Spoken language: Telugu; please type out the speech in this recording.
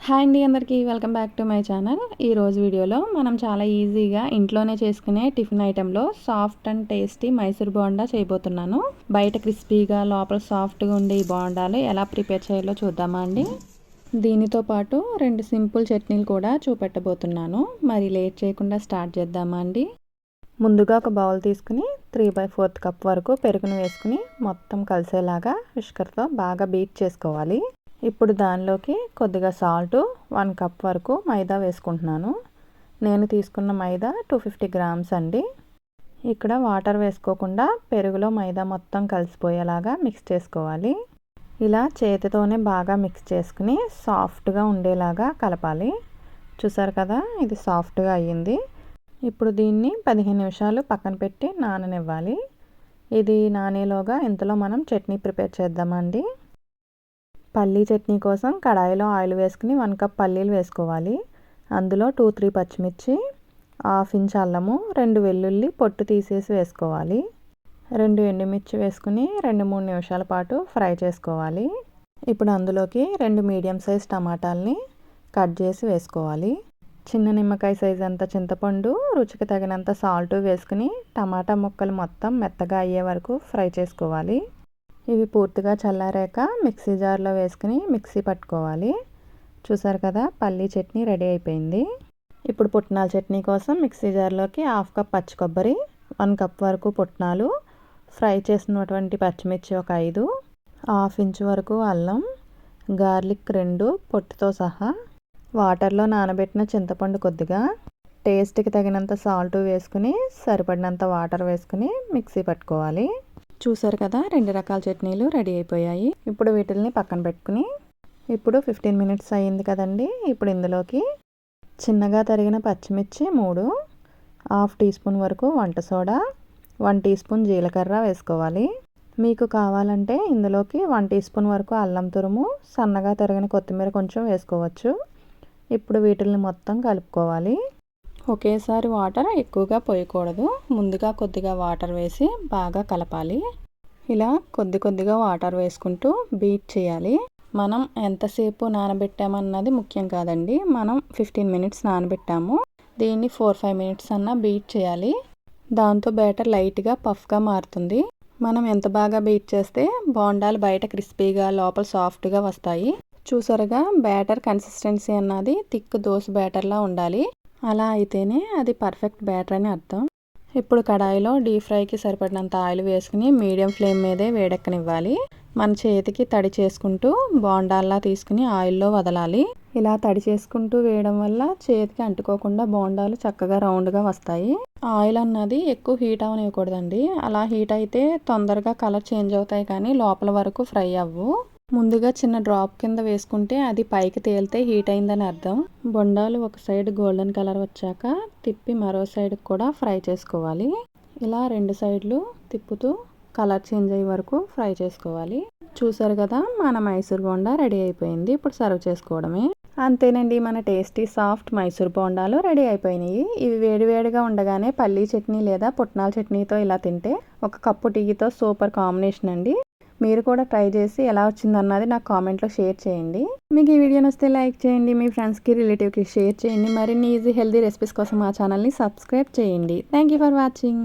హాయ్ అండి, అందరికీ welcome back to my channel. ఈరోజు వీడియోలో మనం చాలా ఈజీగా ఇంట్లోనే చేసుకునే టిఫిన్ ఐటెంలో soft and tasty Mysore bonda చేయబోతున్నాను. బయట క్రిస్పీగా లోపల సాఫ్ట్గా ఉండే ఈ బోండాలు ఎలా ప్రిపేర్ చేయాలో చూద్దామా అండి. దీనితో పాటు 2 సింపుల్ చట్నీలు కూడా చూపెట్టబోతున్నాను. మరి లేట్ చేయకుండా స్టార్ట్ చేద్దామా అండి. ముందుగా ఒక బౌల్ తీసుకుని 3/4 కప్ వరకు పెరుగును వేసుకుని మొత్తం కలిసేలాగా విస్కర్తో బాగా బీట్ చేసుకోవాలి. ఇప్పుడు దానిలోకి కొద్దిగా సాల్ట్, 1 కప్ వరకు మైదా వేసుకుంటున్నాను. నేను తీసుకున్న మైదా 250 గ్రామ్స్ అండి. ఇక్కడ వాటర్ వేసుకోకుండా పెరుగులో మైదా మొత్తం కలిసిపోయేలాగా మిక్స్ చేసుకోవాలి. ఇలా చేతితోనే బాగా మిక్స్ చేసుకుని సాఫ్ట్గా ఉండేలాగా కలపాలి. చూసారు కదా, ఇది సాఫ్ట్గా అయ్యింది. ఇప్పుడు దీన్ని 15 నిమిషాలు పక్కన పెట్టి నాననివ్వాలి. ఇది నానేలోగా ఇంతలో మనం చట్నీ ప్రిపేర్ చేద్దామండి. పల్లీ చట్నీ కోసం కడాయిలో ఆయిల్ వేసుకుని 1 కప్ పల్లీలు వేసుకోవాలి. అందులో 2-3 పచ్చిమిర్చి, 1/2 ఇంచ్ అల్లము, 2 వెల్లుల్లి పొట్టు తీసేసి వేసుకోవాలి. 2 ఎండుమిర్చి వేసుకుని 2-3 నిమిషాల పాటు ఫ్రై చేసుకోవాలి. ఇప్పుడు అందులోకి 2 మీడియం సైజ్ టమాటాలని కట్ చేసి వేసుకోవాలి. చిన్న నిమ్మకాయ సైజ్ అంత చింతపండు, రుచికి తగినంత సాల్ట్ వేసుకుని టమాటా ముక్కలు మొత్తం మెత్తగా అయ్యే వరకు ఫ్రై చేసుకోవాలి. ఇవి పూర్తిగా చల్లారాక మిక్సీ జార్లో వేసుకుని మిక్సీ పట్టుకోవాలి. చూసారు కదా, పల్లీ చట్నీ రెడీ అయిపోయింది. ఇప్పుడు పుట్నాల చట్నీ కోసం మిక్సీ జార్లోకి 1/2 కప్ పచ్చి కొబ్బరి, 1 కప్ వరకు పుట్నాలు, ఫ్రై చేసినటువంటి పచ్చిమిర్చి ఒక 5, 1/2 ఇంచ్ వరకు అల్లం, గార్లిక్ 2 పొట్టుతో సహా, వాటర్లో నానబెట్టిన చింతపండు కొద్దిగా, టేస్ట్కి తగినంత సాల్ట్ వేసుకుని సరిపడినంత వాటర్ వేసుకుని మిక్సీ పట్టుకోవాలి. చూసారు కదా, 2 రకాల చట్నీలు రెడీ అయిపోయాయి. ఇప్పుడు వీటిల్ని పక్కన పెట్టుకుని ఇప్పుడు 15 మినిట్స్ అయ్యింది కదండి. ఇప్పుడు ఇందులోకి చిన్నగా తరిగిన పచ్చిమిర్చి 3, 1/2 టీ స్పూన్ వరకు వంట సోడా, 1 టీ స్పూన్ జీలకర్ర వేసుకోవాలి. మీకు కావాలంటే ఇందులోకి 1 టీ స్పూన్ వరకు అల్లం తురుము, సన్నగా తరిగిన కొత్తిమీర కొంచెం వేసుకోవచ్చు. ఇప్పుడు వీటిల్ని మొత్తం కలుపుకోవాలి. ఒకేసారి వాటర్ ఎక్కువగా పోయకూడదు. ముందుగా కొద్దిగా వాటర్ వేసి బాగా కలపాలి. ఇలా కొద్దిగా వాటర్ వేసుకుంటూ బీట్ చేయాలి. మనం ఎంతసేపు నానబెట్టామన్నది ముఖ్యం కాదండి. మనం 15 మినిట్స్ నానబెట్టాము. దీన్ని 4-5 మినిట్స్ అన్నా బీట్ చేయాలి. దాంతో బ్యాటర్ లైట్గా పఫ్గా మారుతుంది. మనం ఎంత బాగా బీట్ చేస్తే బోండాలు బయట క్రిస్పీగా లోపల సాఫ్ట్గా వస్తాయి. చూసారుగా, బ్యాటర్ కన్సిస్టెన్సీ అన్నది థిక్ దోశ బ్యాటర్లా ఉండాలి. అలా అయితేనే అది పర్ఫెక్ట్ బ్యాటర్ అని అర్థం. ఇప్పుడు కడాయిలో డీప్ ఫ్రైకి సరిపడినంత ఆయిల్ వేసుకుని మీడియం ఫ్లేమ్ మీదే వేడెక్కనివ్వాలి. మన చేతికి తడి చేసుకుంటూ బోండాల్లా తీసుకుని ఆయిల్లో వదలాలి. ఇలా తడి చేసుకుంటూ వేయడం వల్ల చేతికి అంటుకోకుండా బోండాలు చక్కగా రౌండ్గా వస్తాయి. ఆయిల్ అన్నది ఎక్కువ హీట్ అవనివ్వకూడదండి. అలా హీట్ అయితే తొందరగా కలర్ చేంజ్ అవుతాయి కానీ లోపల వరకు ఫ్రై అవ్వు. ముందుగా చిన్న డ్రాప్ కింద వేసుకుంటే అది పైకి తేలితే హీట్ అయిందని అర్థం. బొండాలు ఒక సైడ్ గోల్డెన్ కలర్ వచ్చాక తిప్పి మరో సైడ్ కూడా ఫ్రై చేసుకోవాలి. ఇలా 2 సైడ్లు తిప్పుతూ కలర్ చేంజ్ అయ్యే వరకు ఫ్రై చేసుకోవాలి. చూసారు కదా, మన మైసూర్ బోండా రెడీ అయిపోయింది. ఇప్పుడు సర్వ్ చేసుకోవడమే. అంతేనండి, మన టేస్టీ సాఫ్ట్ మైసూర్ బోండాలు రెడీ అయిపోయినాయి. ఇవి వేడివేడిగా ఉండగానే పల్లీ చట్నీ లేదా పుట్నాల చట్నీతో ఇలా తింటే ఒక కప్పు టీతో సూపర్ కాంబినేషన్ అండి. మీరు కూడా ట్రై చేసి ఎలా వచ్చిందన్నది నాకు కామెంట్లో షేర్ చేయండి. మీకు ఈ వీడియో నచ్చితే లైక్ చేయండి, మీ ఫ్రెండ్స్కి రిలేటివ్కి షేర్ చేయండి. మరిన్ని ఈజీ హెల్తీ రెసిపీస్ కోసం మా ఛానల్ని సబ్స్క్రైబ్ చేయండి. Thank you for watching.